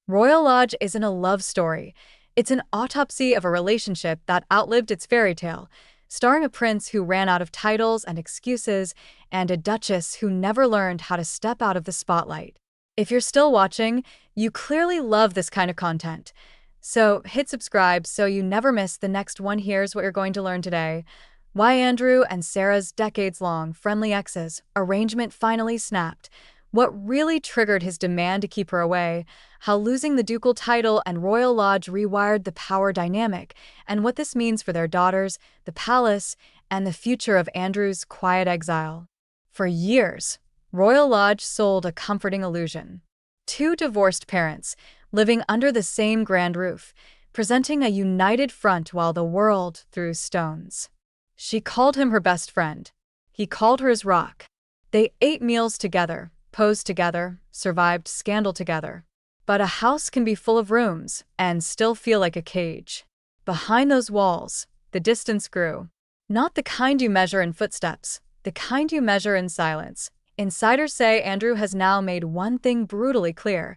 Royal Lodge isn't a love story. It's an autopsy of a relationship that outlived its fairy tale, starring a prince who ran out of titles and excuses, and a duchess who never learned how to step out of the spotlight. If you're still watching, you clearly love this kind of content. So hit subscribe so you never miss the next one. Here's what you're going to learn today. Why Andrew and Sarah's decades-long friendly exes arrangement finally snapped. What really triggered his demand to keep her away, how losing the ducal title and Royal Lodge rewired the power dynamic, and what this means for their daughters, the palace, and the future of Andrew's quiet exile. For years, Royal Lodge sold a comforting illusion. Two divorced parents, living under the same grand roof, presenting a united front while the world threw stones. She called him her best friend. He called her his rock. They ate meals together, posed together, survived scandal together. But a house can be full of rooms and still feel like a cage. Behind those walls, the distance grew. Not the kind you measure in footsteps, the kind you measure in silence. Insiders say Andrew has now made one thing brutally clear.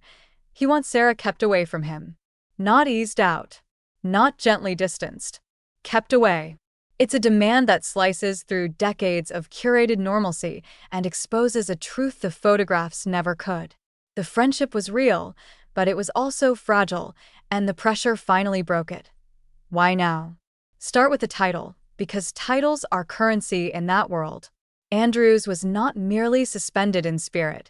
He wants Sarah kept away from him. Not eased out. Not gently distanced. Kept away. It's a demand that slices through decades of curated normalcy and exposes a truth the photographs never could. The friendship was real, but it was also fragile, and the pressure finally broke it. Why now? Start with the title, because titles are currency in that world. Andrew's was not merely suspended in spirit.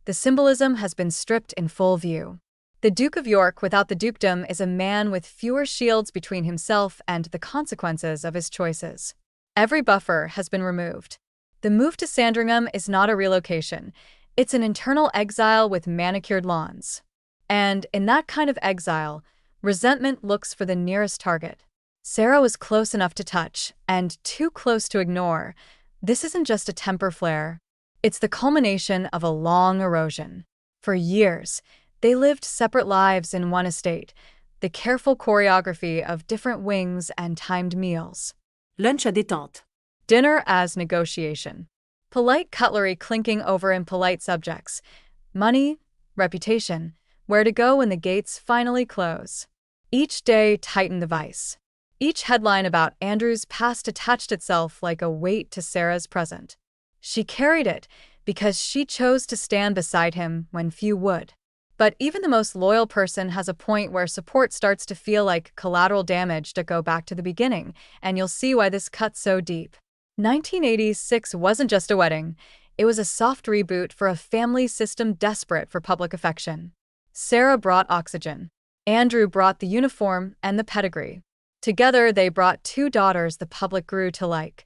The symbolism has been stripped in full view. The Duke of York without the dukedom is a man with fewer shields between himself and the consequences of his choices. Every buffer has been removed. The move to Sandringham is not a relocation. It's an internal exile with manicured lawns. And in that kind of exile, resentment looks for the nearest target. Sarah was close enough to touch, and too close to ignore. This isn't just a temper flare. It's the culmination of a long erosion. For years, they lived separate lives in one estate, the careful choreography of different wings and timed meals. Lunch à détente. Dinner as negotiation. Polite cutlery clinking over impolite subjects. Money, reputation, where to go when the gates finally close. Each day tightened the vice. Each headline about Andrew's past attached itself like a weight to Sarah's present. She carried it because she chose to stand beside him when few would. But even the most loyal person has a point where support starts to feel like collateral damage. To go back to the beginning, and you'll see why this cuts so deep. 1986 wasn't just a wedding. It was a soft reboot for a family system desperate for public affection. Sarah brought oxygen. Andrew brought the uniform and the pedigree. Together, they brought two daughters the public grew to like.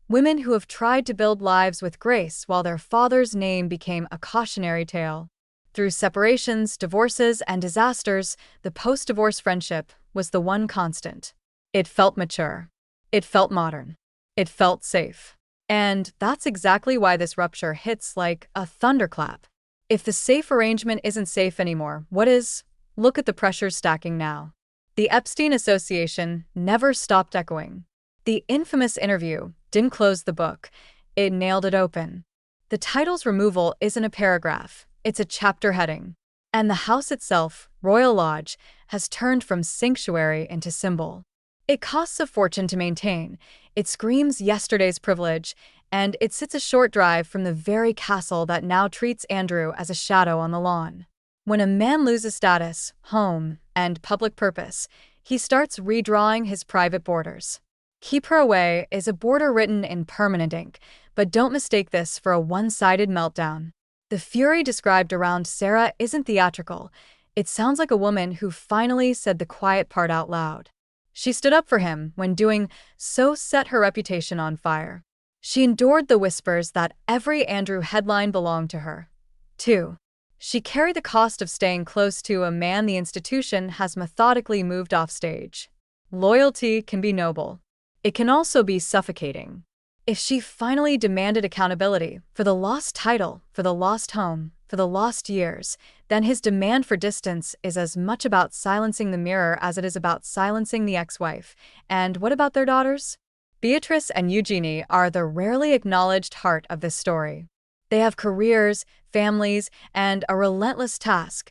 Women who have tried to build lives with grace while their father's name became a cautionary tale. Through separations, divorces, and disasters, the post-divorce friendship was the one constant. It felt mature. It felt modern. It felt safe. And that's exactly why this rupture hits like a thunderclap. If the safe arrangement isn't safe anymore, what is? Look at the pressure stacking now. The Epstein Association never stopped echoing. The infamous interview didn't close the book. It nailed it open. The title's removal isn't a paragraph. It's a chapter heading. And the house itself, Royal Lodge, has turned from sanctuary into symbol. It costs a fortune to maintain. It screams yesterday's privilege, and it sits a short drive from the very castle that now treats Andrew as a shadow on the lawn. When a man loses status, home, and public purpose, he starts redrawing his private borders. Keep her away is a border written in permanent ink, but don't mistake this for a one-sided meltdown. The fury described around Sarah isn't theatrical. It sounds like a woman who finally said the quiet part out loud. She stood up for him when doing so set her reputation on fire. She endured the whispers that every Andrew headline belonged to her. 2. She carried the cost of staying close to a man the institution has methodically moved off stage. Loyalty can be noble. It can also be suffocating. If she finally demanded accountability for the lost title, for the lost home, for the lost years, then his demand for distance is as much about silencing the mirror as it is about silencing the ex-wife. And what about their daughters? Beatrice and Eugenie are the rarely acknowledged heart of this story. They have careers, families, and a relentless task.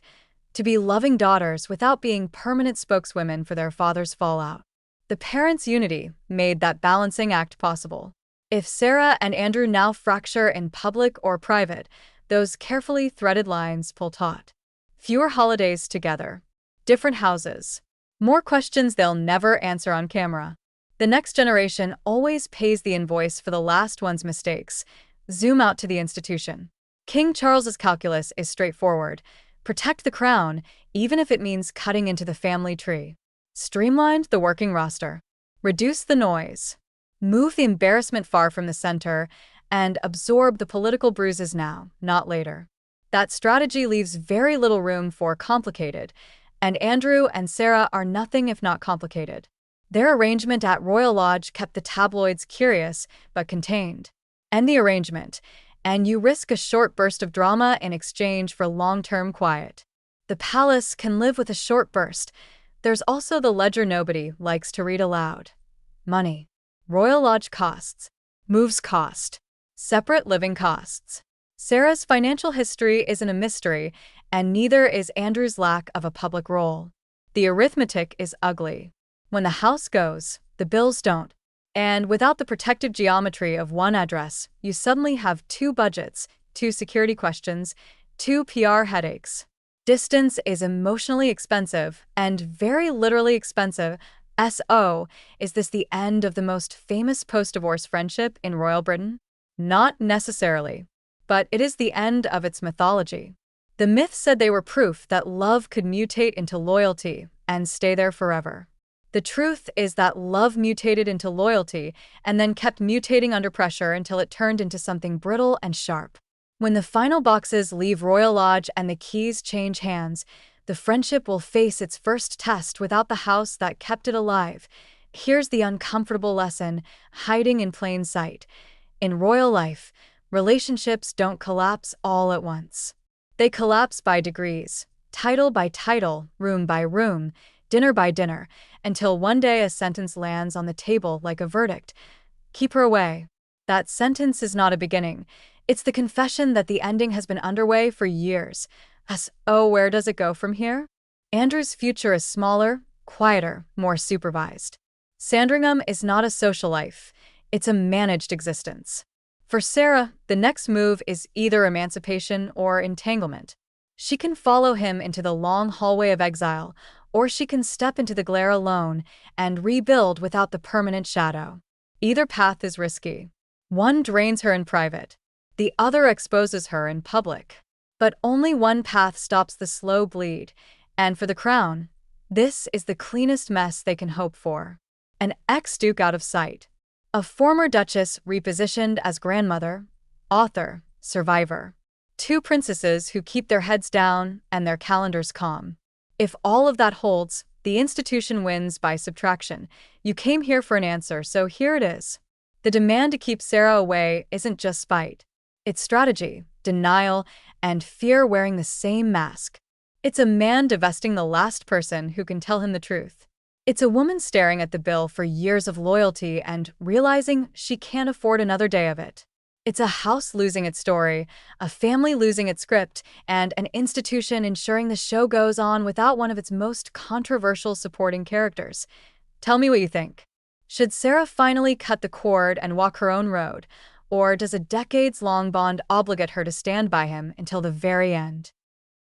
to be loving daughters without being permanent spokeswomen for their father's fallout. The parents' unity made that balancing act possible. If Sarah and Andrew now fracture in public or private, those carefully threaded lines pull taut. Fewer holidays together. Different houses. More questions they'll never answer on camera. The next generation always pays the invoice for the last one's mistakes. Zoom out to the institution. King Charles's calculus is straightforward. Protect the crown, even if it means cutting into the family tree. Streamline the working roster. Reduce the noise. Move the embarrassment far from the center, and absorb the political bruises now, not later. That strategy leaves very little room for complicated, and Andrew and Sarah are nothing if not complicated. Their arrangement at Royal Lodge kept the tabloids curious, but contained. End the arrangement, and you risk a short burst of drama in exchange for long-term quiet. The palace can live with a short burst. There's also the ledger nobody likes to read aloud. Money. Royal Lodge costs. Moves cost. Separate living costs. Sarah's financial history isn't a mystery, and neither is Andrew's lack of a public role. The arithmetic is ugly. When the house goes, the bills don't. And without the protective geometry of one address, you suddenly have two budgets, two security questions, two PR headaches. Distance is emotionally expensive, and very literally expensive. S.O. Is this the end of the most famous post-divorce friendship in royal Britain? Not necessarily. But it is the end of its mythology. The myth said they were proof that love could mutate into loyalty and stay there forever. The truth is that love mutated into loyalty and then kept mutating under pressure until it turned into something brittle and sharp. When the final boxes leave Royal Lodge and the keys change hands, the friendship will face its first test without the house that kept it alive. Here's the uncomfortable lesson, hiding in plain sight. In royal life, relationships don't collapse all at once. They collapse by degrees, title by title, room by room, dinner by dinner, until one day a sentence lands on the table like a verdict. Keep her away. That sentence is not a beginning. It's the confession that the ending has been underway for years. Oh, where does it go from here? Andrew's future is smaller, quieter, more supervised. Sandringham is not a social life. It's a managed existence. For Sarah, the next move is either emancipation or entanglement. She can follow him into the long hallway of exile, or she can step into the glare alone and rebuild without the permanent shadow. Either path is risky. One drains her in private. The other exposes her in public. But only one path stops the slow bleed, and for the crown, this is the cleanest mess they can hope for. An ex-duke out of sight. A former duchess repositioned as grandmother, author, survivor. Two princesses who keep their heads down and their calendars calm. If all of that holds, the institution wins by subtraction. You came here for an answer, so here it is. The demand to keep Sarah away isn't just spite. It's strategy, denial, and fear wearing the same mask. It's a man divesting the last person who can tell him the truth. It's a woman staring at the bill for years of loyalty and realizing she can't afford another day of it. It's a house losing its story, a family losing its script, and an institution ensuring the show goes on without one of its most controversial supporting characters. Tell me what you think. Should Sarah finally cut the cord and walk her own road, or does a decades-long bond obligate her to stand by him until the very end?